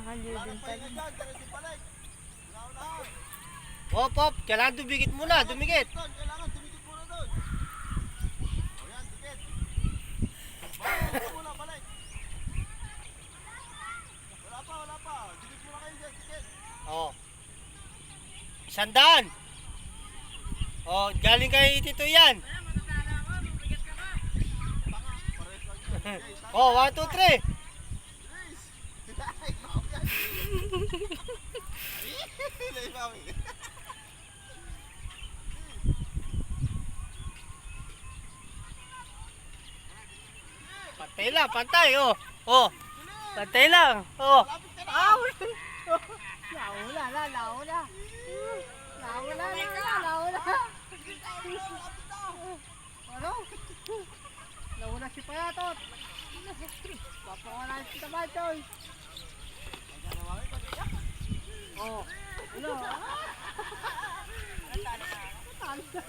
Nakakaliw din talaga. Hop, hop. Kailangan dumikit muna. Dumikit. Kailangan dumikit muna doon. O yan, dikit. Balik muna, balik. Wala pa. Dikit muna kayo dyan, dikit. Oh. 100. Oh, galing kay Tito yan. Oh, 1, 2, 3. Pantay lang, pantay. Oh. Oh. Pantay lang. Oh. Launa na. Ano? Launa si Payatot. Papawala si Tabachoy. Oh. Ano? Talo na.